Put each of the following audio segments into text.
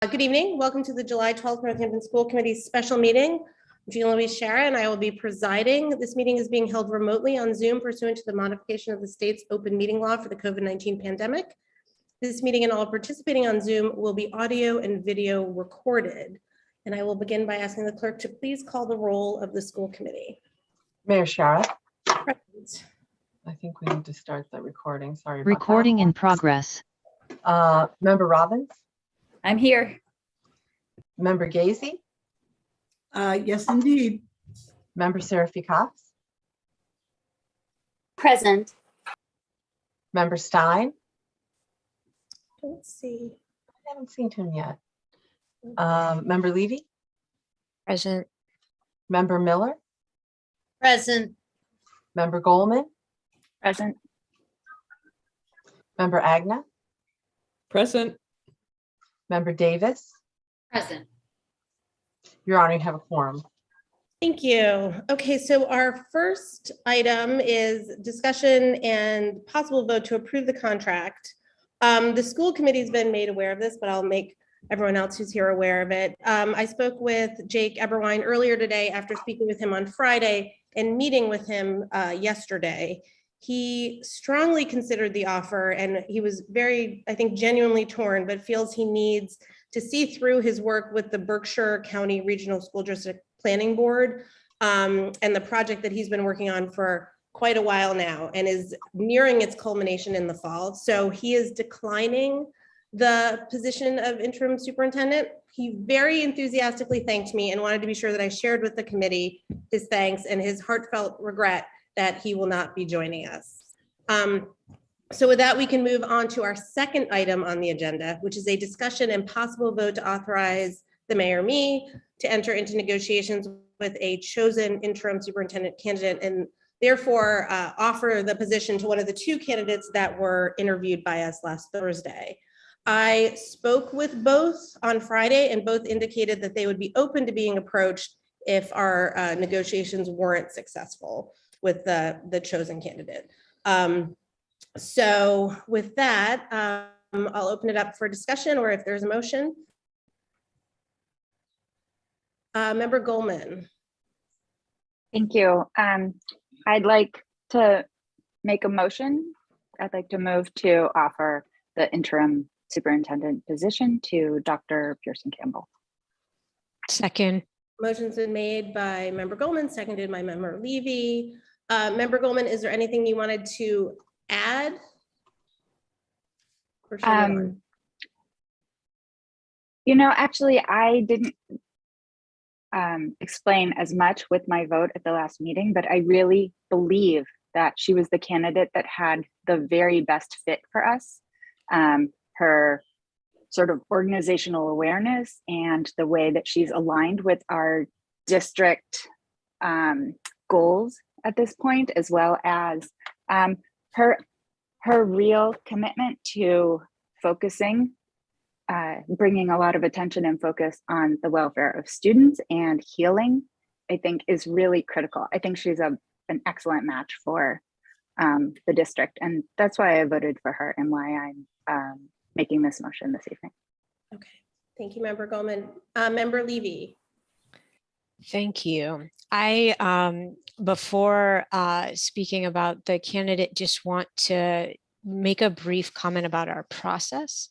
Good evening. Welcome to the July 12th Northampton School Committee special meeting. I'm Jean Louise Shara, and I will be presiding. This meeting is being held remotely on Zoom pursuant to the modification of the state's open meeting law for the COVID-19 pandemic. This meeting and all participating on Zoom will be audio and video recorded. And I will begin by asking the clerk to please call the roll of the school committee. Mayor Shara. Present. I think we need to start the recording. Sorry. Recording in progress. Member Robbins. I'm here. Member Gazy. Yes, indeed. Member Seraphy Cox. Present. Member Stein. Let's see. I haven't seen him yet. Member Levy. Present. Member Miller. Present. Member Goldman. Present. Member Agna. Present. Member Davis. Present. Your Honor, you have a quorum. Thank you. Okay, so our first item is discussion and possible vote to approve the contract. The school committee's been made aware of this, but I'll make everyone else who's here aware of it. I spoke with Jake Eberwein earlier today after speaking with him on Friday and meeting with him yesterday. He strongly considered the offer and he was very, I think, genuinely torn, but feels he needs to see through his work with the Berkshire County Regional School District Planning Board and the project that he's been working on for quite a while now and is nearing its culmination in the fall. So he is declining the position of interim superintendent. He very enthusiastically thanked me and wanted to be sure that I shared with the committee his thanks and his heartfelt regret that he will not be joining us. So with that, we can move on to our second item on the agenda, which is a discussion and possible vote to authorize the mayor, me, to enter into negotiations with a chosen interim superintendent candidate and therefore offer the position to one of the two candidates that were interviewed by us last Thursday. I spoke with both on Friday and both indicated that they would be open to being approached if our negotiations weren't successful with the chosen candidate. So with that, I'll open it up for discussion or if there's a motion. Member Goldman. Thank you. I'd like to make a motion. I'd like to move to offer the interim superintendent position to Dr. Pearson Campbell. Second. Motion's been made by Member Goldman, seconded by Member Levy. Member Goldman, is there anything you wanted to add? You know, actually, I didn't explain as much with my vote at the last meeting, but I really believe that she was the candidate that had the very best fit for us. Her sort of organizational awareness and the way that she's aligned with our district goals at this point, as well as her real commitment to focusing, bringing a lot of attention and focus on the welfare of students and healing, I think is really critical. I think she's an excellent match for the district. And that's why I voted for her and why I'm making this motion this evening. Okay, thank you, Member Goldman. Member Levy. Thank you. I, before speaking about the candidate, just want to make a brief comment about our process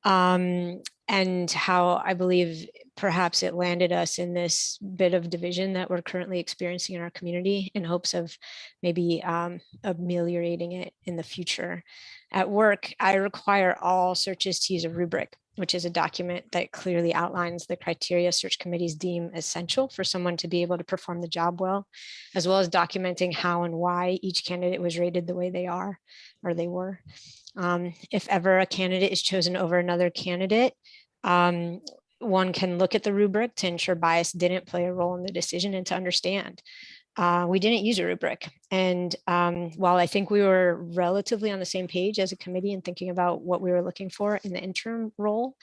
and how I believe perhaps it landed us in this bit of division that we're currently experiencing in our community in hopes of maybe ameliorating it in the future. At work, I require all searches to use a rubric, which is a document that clearly outlines the criteria search committees deem essential for someone to be able to perform the job well, as well as documenting how and why each candidate was rated the way they are or they were. If ever a candidate is chosen over another candidate, one can look at the rubric to ensure bias didn't play a role in the decision and to understand. We didn't use a rubric. And while I think we were relatively on the same page as a committee and thinking about what we were looking for in the interim role,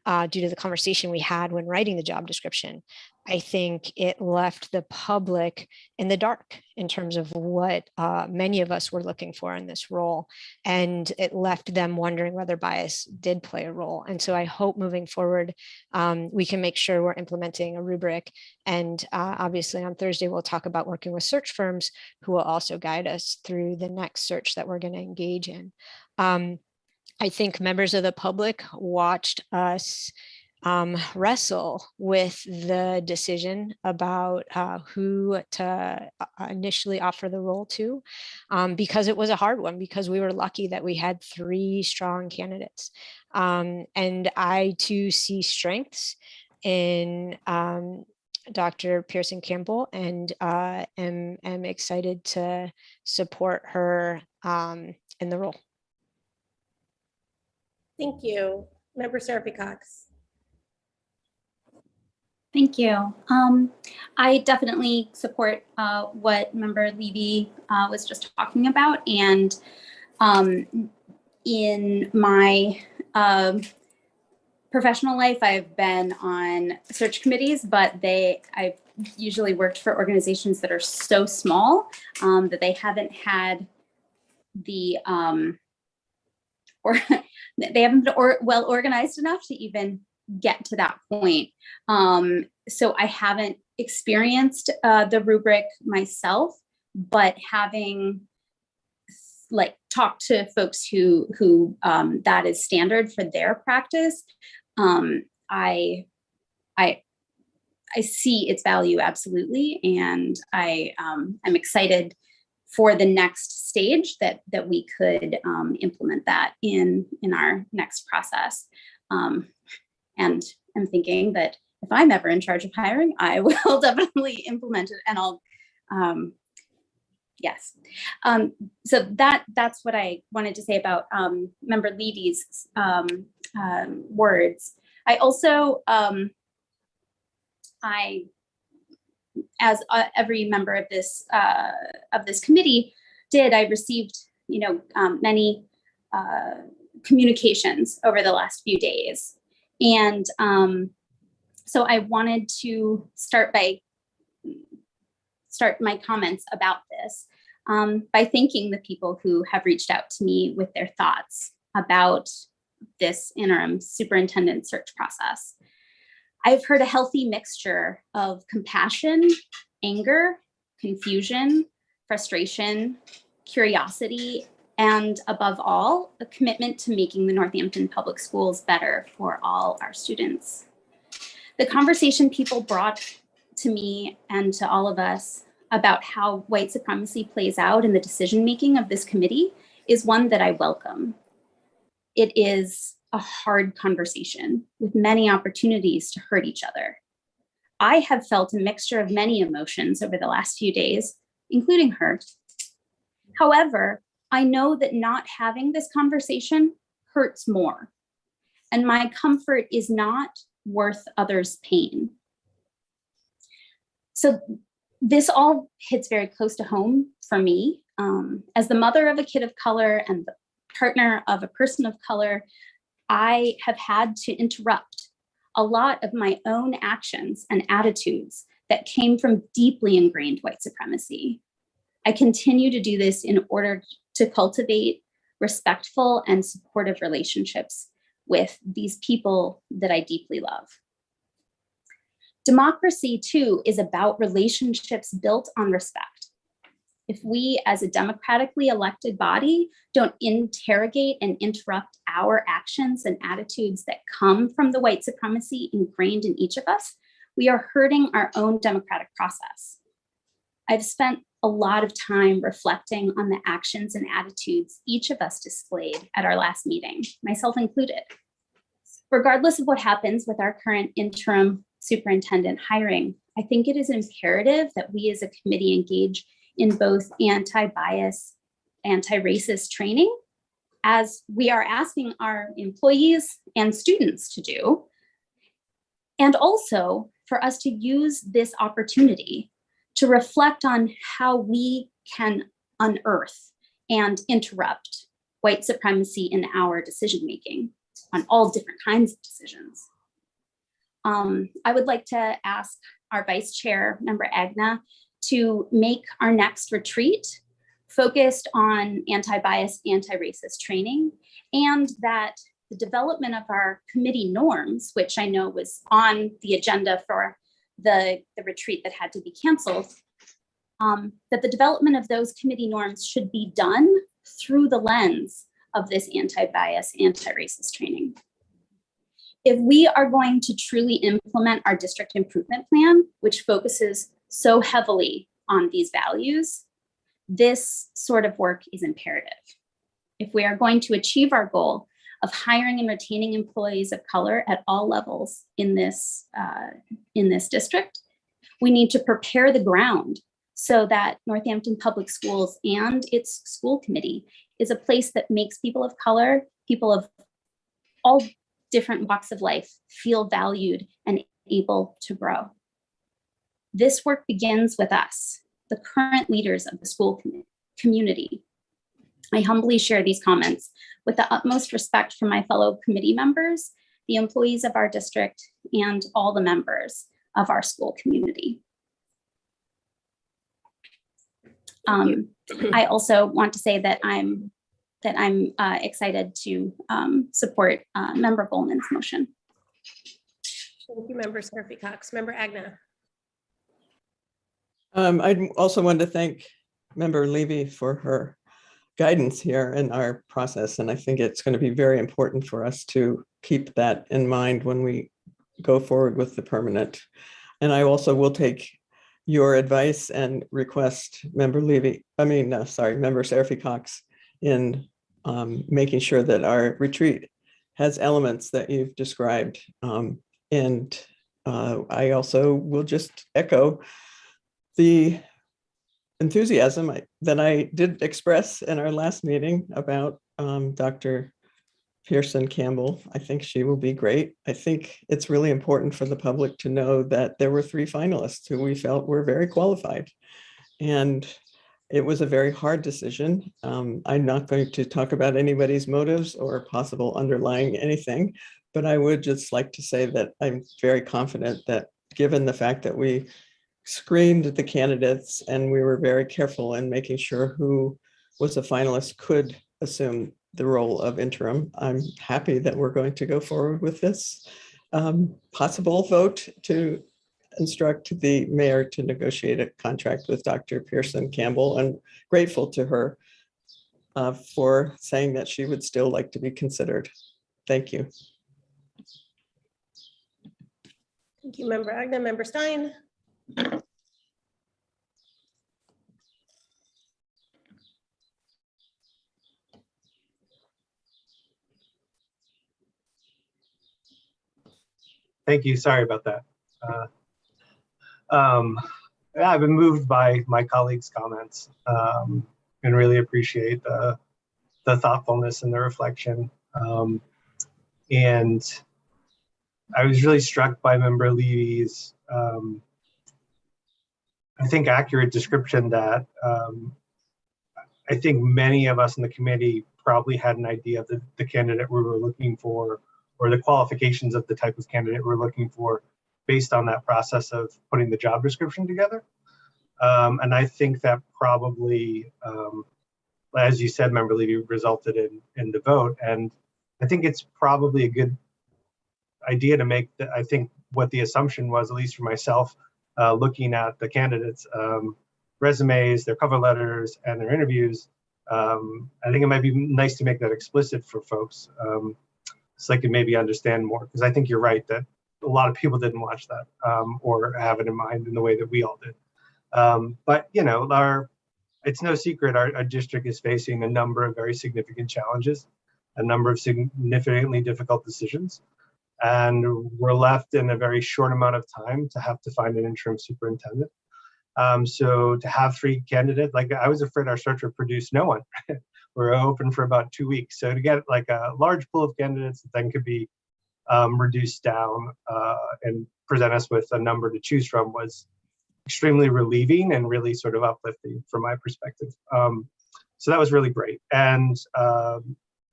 due to the conversation we had when writing the job description. I think it left the public in the dark in terms of what many of us were looking for in this role. And it left them wondering whether bias did play a role. And so I hope moving forward, we can make sure we're implementing a rubric. And obviously on Thursday, we'll talk about working with search firms who will also guide us through the next search that we're going to engage in. I think members of the public watched us wrestle with the decision about who to initially offer the role to, because it was a hard one, because we were lucky that we had 3 strong candidates. And I too see strengths in Dr. Pearson Campbell, and am excited to support her in the role. Thank you. Member Seraphy Cox. Thank you. I definitely support what Member Levy was just talking about. And in my professional life, I've been on search committees, but I've usually worked for organizations that are so small that they haven't had the or they haven't been well organized enough to even get to that point. So I haven't experienced the rubric myself, but having talked to folks who that is standard for their practice, I see its value absolutely, and I'm excited for the next stage that we could implement that in our next process. And I'm thinking that if I'm ever in charge of hiring, I will definitely implement it, and I'll, yes. So that's what I wanted to say about Member Levy's words. I also, as every member of this committee did, I received, many communications over the last few days. And so I wanted to start my comments about this by thanking the people who have reached out to me with their thoughts about this interim superintendent search process. I've heard a healthy mixture of compassion, anger, confusion, frustration, curiosity, and above all, a commitment to making the Northampton Public Schools better for all our students. The conversation people brought to me and to all of us about how white supremacy plays out in the decision-making of this committee is one that I welcome. It is a hard conversation with many opportunities to hurt each other. I have felt a mixture of many emotions over the last few days, including hurt. However, I know that not having this conversation hurts more, and my comfort is not worth others' pain. So this all hits very close to home for me. As the mother of a kid of color and the partner of a person of color, I have had to interrupt a lot of my own actions and attitudes that came from deeply ingrained white supremacy. I continue to do this in order to cultivate respectful and supportive relationships with these people that I deeply love. Democracy, too, is about relationships built on respect. If we, as a democratically elected body, don't interrogate and interrupt our actions and attitudes that come from the white supremacy ingrained in each of us, we are hurting our own democratic process. I've spent a lot of time reflecting on the actions and attitudes each of us displayed at our last meeting, myself included. Regardless of what happens with our current interim superintendent hiring, I think it is imperative that we as a committee engage in both anti-bias, anti-racist training, as we are asking our employees and students to do, and also for us to use this opportunity to reflect on how we can unearth and interrupt white supremacy in our decision-making. on all different kinds of decisions. I would like to ask our Vice Chair, Member Agna, to make our next retreat focused on anti-bias, anti-racist training, and that the development of our committee norms, which I know was on the agenda for the retreat that had to be canceled, that the development of those committee norms should be done through the lens of this anti-bias, anti-racist training. If we are going to truly implement our district improvement plan, which focuses so heavily on these values, this sort of work is imperative. If we are going to achieve our goal of hiring and retaining employees of color at all levels in this district, we need to prepare the ground so that Northampton Public Schools and its school committee is a place that makes people of color, people of all different walks of life, feel valued and able to grow. This work begins with us, the current leaders of the school community. I humbly share these comments with the utmost respect for my fellow committee members, the employees of our district, and all the members of our school community. I also want to say that I'm excited to support Member Bowman's motion. Thank you, Member Seraphy Cox. Member Agna. I also want to thank Member Levy for her guidance here in our process. And I think it's going to be very important for us to keep that in mind when we go forward with the permanent. And I also will take your advice and request Member Seraphy Cox in making sure that our retreat has elements that you've described. I also will just echo the enthusiasm that I did express in our last meeting about Dr. Pearson Campbell. I think she will be great. I think it's really important for the public to know that there were 3 finalists who we felt were very qualified. And it was a very hard decision. I'm not going to talk about anybody's motives or possible underlying anything, but I would just like to say that I'm very confident that given the fact that we screened the candidates and we were very careful in making sure who was a finalist could assume the role of interim, I'm happy that we're going to go forward with this possible vote to instruct the mayor to negotiate a contract with Dr. Pearson Campbell, and grateful to her for saying that she would still like to be considered. Thank you. Thank you, Member Agna. Member Stein. Thank you. Sorry about that. Yeah, I've been moved by my colleagues' comments and really appreciate the thoughtfulness and the reflection. And I was really struck by Member Levy's, I think, accurate description that I think many of us in the committee probably had an idea of the candidate we were looking for, or the qualifications of the type of candidate we're looking for, based on that process of putting the job description together. And I think that probably, as you said, Member Levy, resulted in the vote. And I think it's probably a good idea to make, I think what the assumption was, at least for myself, looking at the candidates' resumes, their cover letters, and their interviews, I think it might be nice to make that explicit for folks, so they can maybe understand more. Because I think you're right that a lot of people didn't watch that or have it in mind in the way that we all did. But you know, it's no secret our district is facing a number of very significant challenges, a number of significantly difficult decisions, and we're left in a very short amount of time to have to find an interim superintendent. So to have 3 candidates, like I was afraid our search would produce no one. We're open for about 2 weeks. So to get like a large pool of candidates that then could be reduced down and present us with a number to choose from was extremely relieving and really sort of uplifting from my perspective. So that was really great. And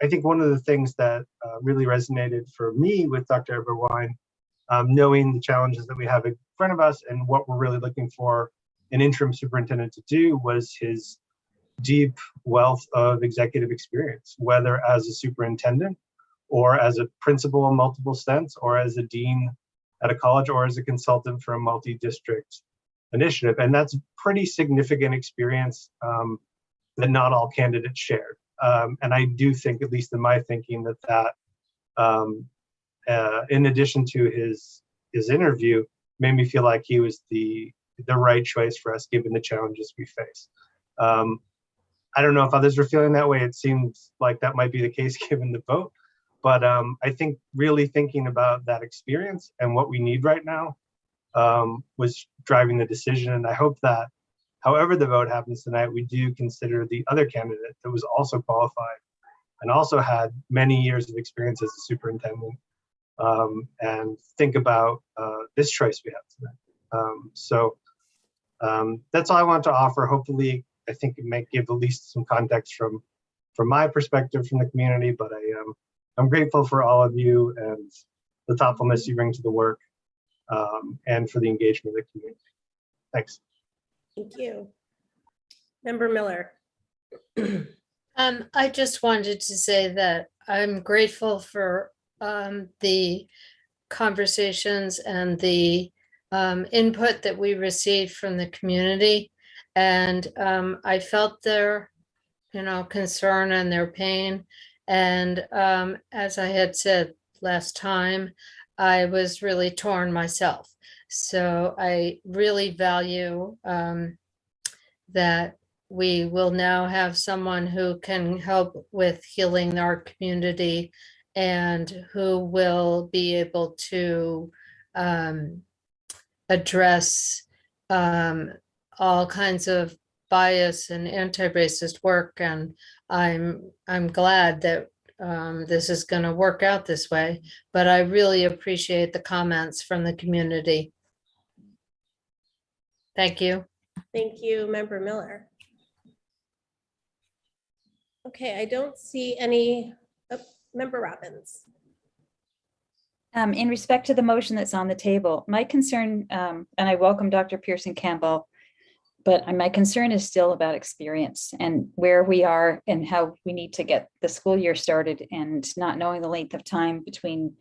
I think one of the things that really resonated for me with Dr. Eberwein, knowing the challenges that we have in front of us and what we're really looking for an interim superintendent to do, was his deep wealth of executive experience, whether as a superintendent or as a principal in multiple stints, or as a dean at a college, or as a consultant for a multi-district initiative. And that's pretty significant experience that not all candidates shared. And I do think, at least in my thinking, that in addition to his interview, made me feel like he was the right choice for us, given the challenges we face. I don't know if others were feeling that way. It seems like that might be the case given the vote. But I think really thinking about that experience and what we need right now was driving the decision. And I hope that however the vote happens tonight, we do consider the other candidate that was also qualified and also had many years of experience as a superintendent, and think about this choice we have tonight. That's all I want to offer. Hopefully, I think it might give at least some context from my perspective from the community, but I'm grateful for all of you and the thoughtfulness you bring to the work, and for the engagement of the community. Thanks. Thank you. Member Miller. I just wanted to say that I'm grateful for the conversations and the input that we received from the community. And I felt their, concern and their pain. And as I had said last time, I was really torn myself. So I really value that we will now have someone who can help with healing our community and who will be able to address all kinds of bias and anti-racist work. And I'm glad that this is going to work out this way, but I really appreciate the comments from the community. Thank you. Thank you, Member Miller. Okay, I don't see any, Member Robbins. In respect to the motion that's on the table, my concern, and I welcome Dr. Pearson Campbell, but my concern is still about experience and where we are and how we need to get the school year started, and not knowing the length of time between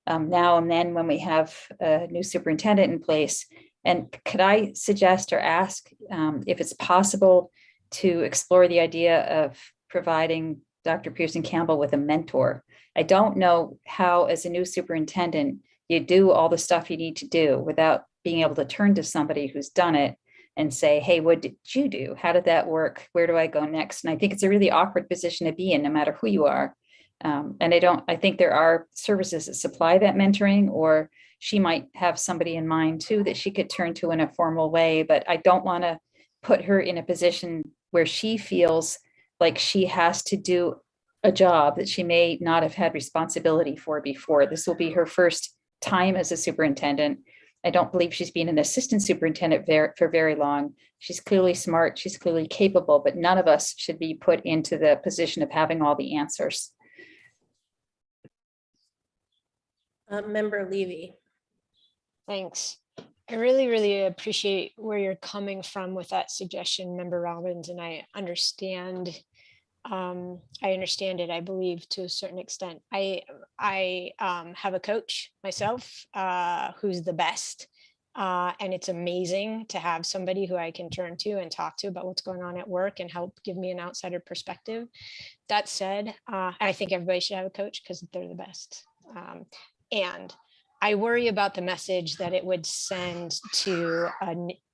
now and then when we have a new superintendent in place. And could I suggest or ask if it's possible to explore the idea of providing Dr. Pearson Campbell with a mentor? I don't know how, as a new superintendent, you do all the stuff you need to do without being able to turn to somebody who's done it and say, hey, what did you do? How did that work? Where do I go next? And I think it's a really awkward position to be in, no matter who you are. And I think there are services that supply that mentoring, or she might have somebody in mind too that she could turn to in a formal way, but I don't want to put her in a position where she feels like she has to do a job that she may not have had responsibility for before. This will be her first time as a superintendent. I don't believe she's been an assistant superintendent for very long. She's clearly smart, she's clearly capable, but none of us should be put into the position of having all the answers. Member Levy. Thanks. I really, really appreciate where you're coming from with that suggestion, Member Robbins, and I understand it, I believe, to a certain extent. I have a coach myself who's the best, and it's amazing to have somebody who I can turn to and talk to about what's going on at work and help give me an outsider perspective. That said, I think everybody should have a coach because they're the best. And I worry about the message that it would send to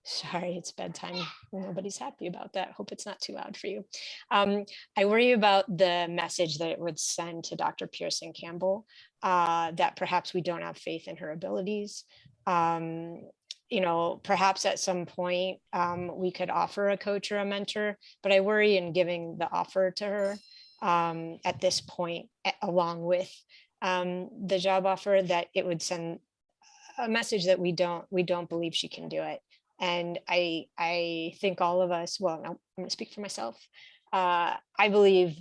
sorry, it's bedtime. Nobody's happy about that. Hope it's not too loud for you. I worry about the message that it would send to Dr. Pearson Campbell, that perhaps we don't have faith in her abilities. Perhaps at some point we could offer a coach or a mentor, but I worry in giving the offer to her at this point, along with the job offer, that it would send a message that we don't believe she can do it. And I think all of us, well, no, I'm going to speak for myself. I believe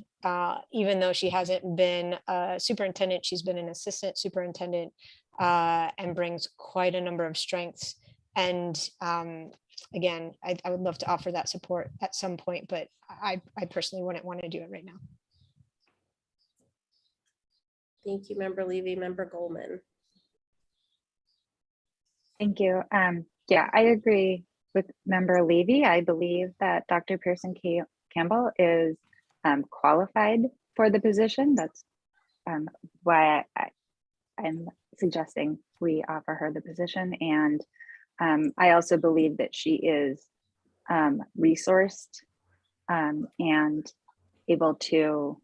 even though she hasn't been a superintendent, she's been an assistant superintendent and brings quite a number of strengths. And again, I would love to offer that support at some point, but I personally wouldn't want to do it right now. Thank you, Member Levy. Member Goldman. Thank you. Yeah, I agree with Member Levy. I believe that Dr. Pearson Campbell is qualified for the position. That's why I'm suggesting we offer her the position. And I also believe that she is resourced and able to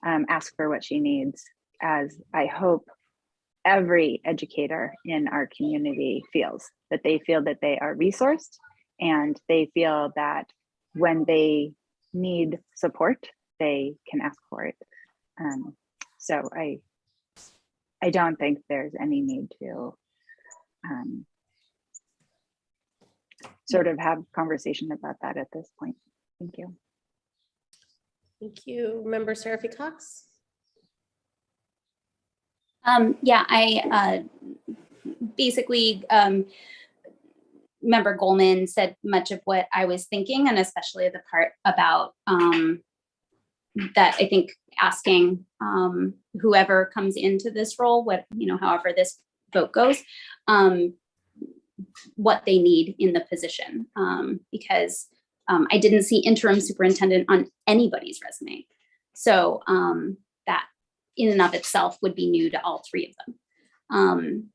ask for what she needs, as I hope every educator in our community feels, that they feel that they are resourced and they feel that when they need support, they can ask for it. So I don't think there's any need to sort of have conversation about that at this point. Thank you. Thank you. Member Seraphy Cox. Yeah, I basically, Member Goldman said much of what I was thinking, and especially the part about that I think asking whoever comes into this role, what, however this vote goes, what they need in the position, because I didn't see interim superintendent on anybody's resume. So that in and of itself would be new to all three of them.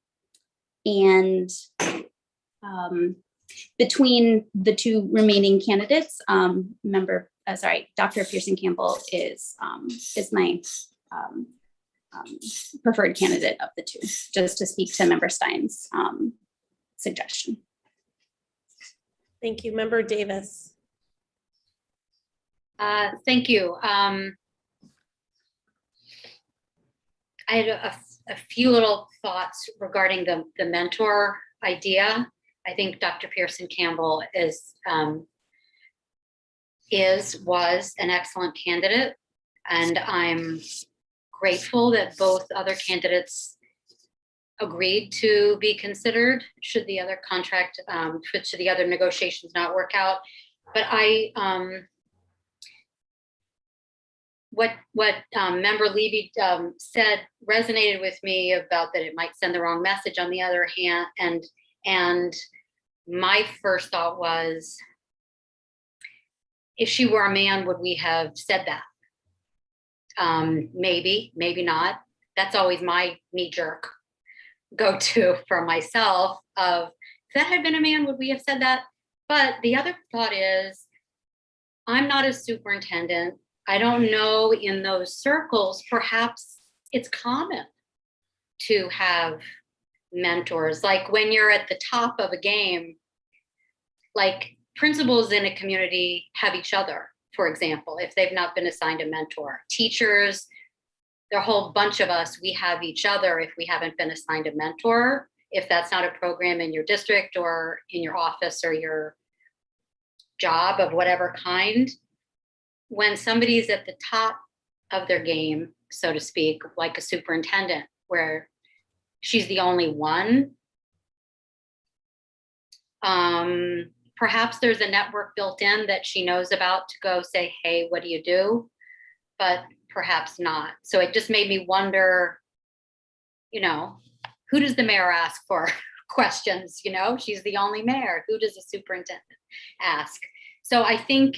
Between the two remaining candidates, Dr. Pearson Campbell is my preferred candidate of the two, just to speak to Member Stein's suggestion. Thank you. Member Davis. Thank you. I had a few little thoughts regarding the mentor idea. I think Dr. Pearson Campbell was an excellent candidate, and I'm grateful that both other candidates agreed to be considered should the other contract, should the other negotiations not work out. But what Member Levy said resonated with me about that it might send the wrong message on the other hand. And my first thought was, if she were a man, would we have said that? Maybe, maybe not. That's always my knee-jerk go-to for myself of, if that had been a man, would we have said that? But the other thought is, I'm not a superintendent. I don't know in those circles, perhaps it's common to have mentors. Like when you're at the top of a game, like principals in a community have each other, for example, if they've not been assigned a mentor. Teachers, there are a whole bunch of us, we have each other if we haven't been assigned a mentor, if that's not a program in your district or in your office or your job of whatever kind. When somebody's at the top of their game, so to speak, like a superintendent, where she's the only one, perhaps there's a network built in that she knows about to go say, hey, what do you do? But perhaps not. So it just made me wonder, who does the mayor ask for questions? She's the only mayor. Who does the superintendent ask? So I think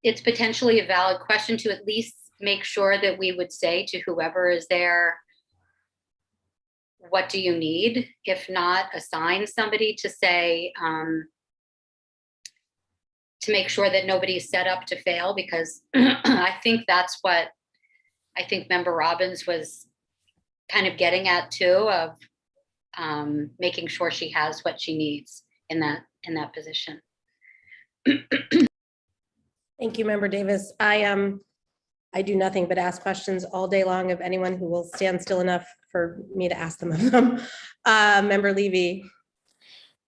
it's potentially a valid question to at least make sure that we would say to whoever is there, what do you need? If not, assign somebody to say, to make sure that nobody's set up to fail, because I think that's what I think Member Robbins was kind of getting at too, of making sure she has what she needs in that position. Thank you, Member Davis. I do nothing but ask questions all day long of anyone who will stand still enough for me to ask them of them. Member Levy.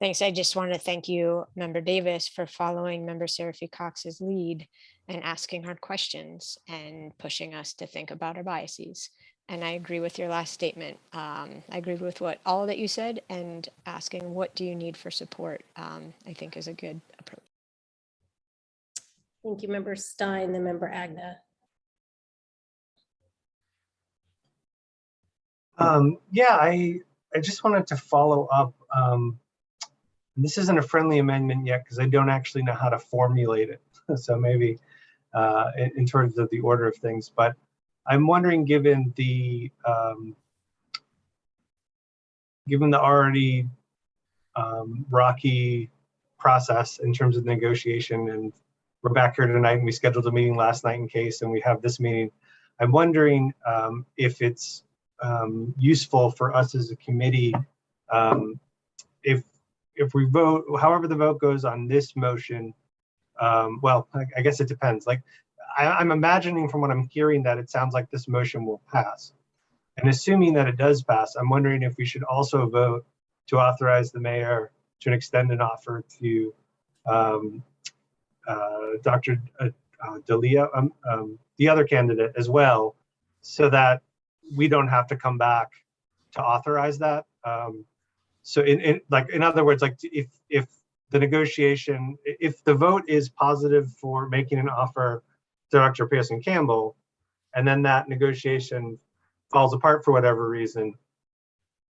Thanks. I just want to thank you, Member Davis, for following Member Seraphy Cox's lead and asking hard questions and pushing us to think about our biases. And I agree with your last statement. I agree with what all that you said, and asking what do you need for support, I think is a good approach. Thank you, Member Stein, then Member Agna. Yeah, I just wanted to follow up. This isn't a friendly amendment yet because I don't actually know how to formulate it. So maybe in terms of the order of things, but I'm wondering, given the already rocky process in terms of negotiation, and we're back here tonight and we scheduled a meeting last night in case, and we have this meeting, I'm wondering if it's useful for us as a committee, if we vote, however the vote goes on this motion, well, I guess it depends. Like, I'm imagining from what I'm hearing that it sounds like this motion will pass. And assuming that it does pass, I'm wondering if we should also vote to authorize the mayor to extend an offer to Dr. Dalia, the other candidate as well, so that we don't have to come back to authorize that. So in other words, like if the negotiation, if the vote is positive for making an offer to Dr. Pearson Campbell, and then that negotiation falls apart for whatever reason,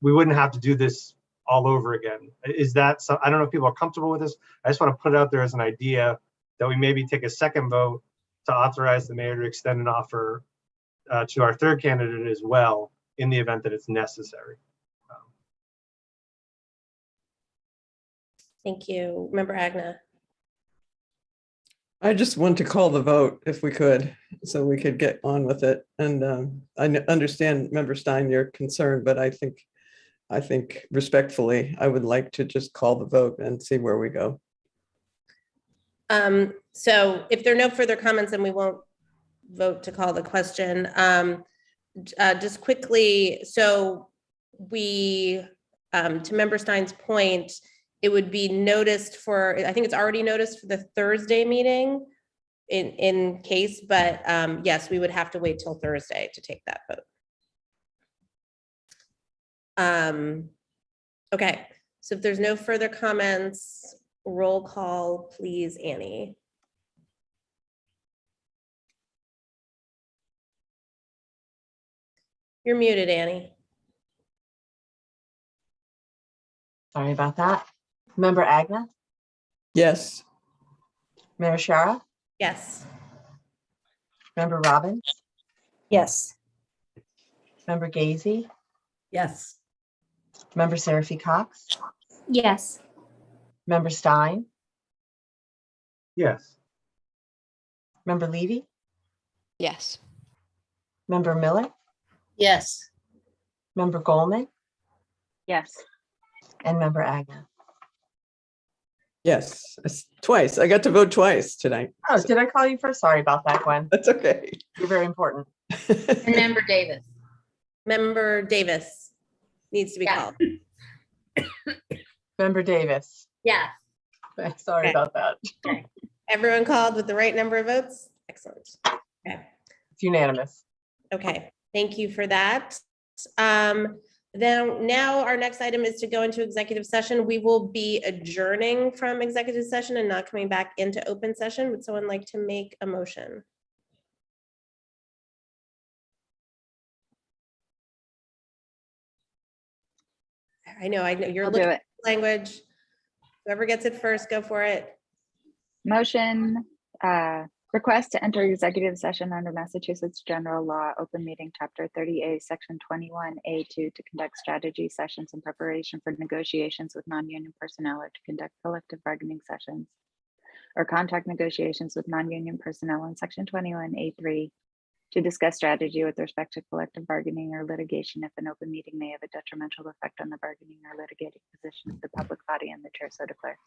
we wouldn't have to do this all over again. Is that so? I don't know if people are comfortable with this. I just want to put it out there as an idea that we maybe take a second vote to authorize the mayor to extend an offer to our third candidate as well, in the event that it's necessary. Thank you, Member Agna. I just want to call the vote if we could, so we could get on with it. And I understand, Member Stein, your concern, but I think respectfully, I would like to just call the vote and see where we go. So if there are no further comments, then we won't vote to call the question. Just quickly, so we, to Member Stein's point, it would be noticed for, I think it's already noticed for the Thursday meeting in case, but yes, we would have to wait till Thursday to take that vote. Okay, so if there's no further comments, roll call, please, Annie. You're muted, Annie. Sorry about that. Member Agna, Yes. Mayor Shara, Yes. Member Robbins, Yes. Member Gazy, Yes. Member Seraphy Cox, Yes. Member Stein, Yes. Member Levy, Yes. Member Miller, Yes. Member Goldman, Yes. and Member Agna. Yes, twice. I got to vote twice tonight. Oh, did I call you first? Sorry about that, Gwen. That's okay. You're very important. And Member Davis. Member Davis needs to be Yeah. called. Member Davis. Yes. Sorry Okay. about that. Everyone called with the right number of votes? Excellent. Okay. It's unanimous. Okay, thank you for that. Then now our next item is to go into executive session. We will be adjourning from executive session and not coming back into open session. Would someone like to make a motion? I know you're I'll do looking it. at language. Whoever gets it first, go for it. Motion, request to enter executive session under Massachusetts General Law, Open Meeting Chapter 30A, Section 21A2, to conduct strategy sessions in preparation for negotiations with non-union personnel, or to conduct collective bargaining sessions or contract negotiations with non-union personnel in Section 21A3, to discuss strategy with respect to collective bargaining or litigation if an open meeting may have a detrimental effect on the bargaining or litigating position of the public body, and the chair so declares.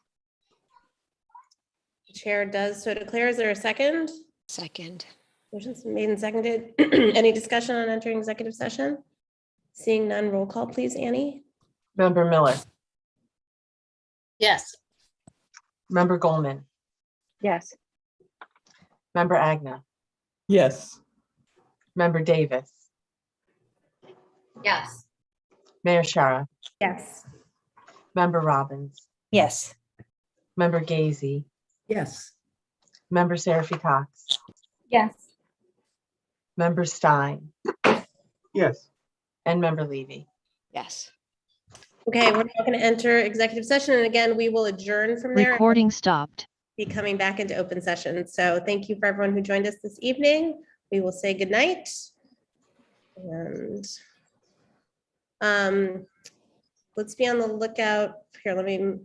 The chair does so declare. Is there a second? Second. Motion's been made and seconded. Any discussion on entering executive session? Seeing none, roll call, please, Annie. Member Miller, Yes. Member Goldman, Yes. Member Agna, Yes. Member Davis, Yes. Mayor Shara, Yes. Member Robbins, Yes. Member Gazy, Yes. Member Seraphy Cox, Yes. Member Stein, Yes. and Member Levy. Yes. Okay, we're now going to enter executive session. And again, we will adjourn from there. Recording stopped. Be coming back into open session. So thank you for everyone who joined us this evening. We will say goodnight. And let's be on the lookout here. Let me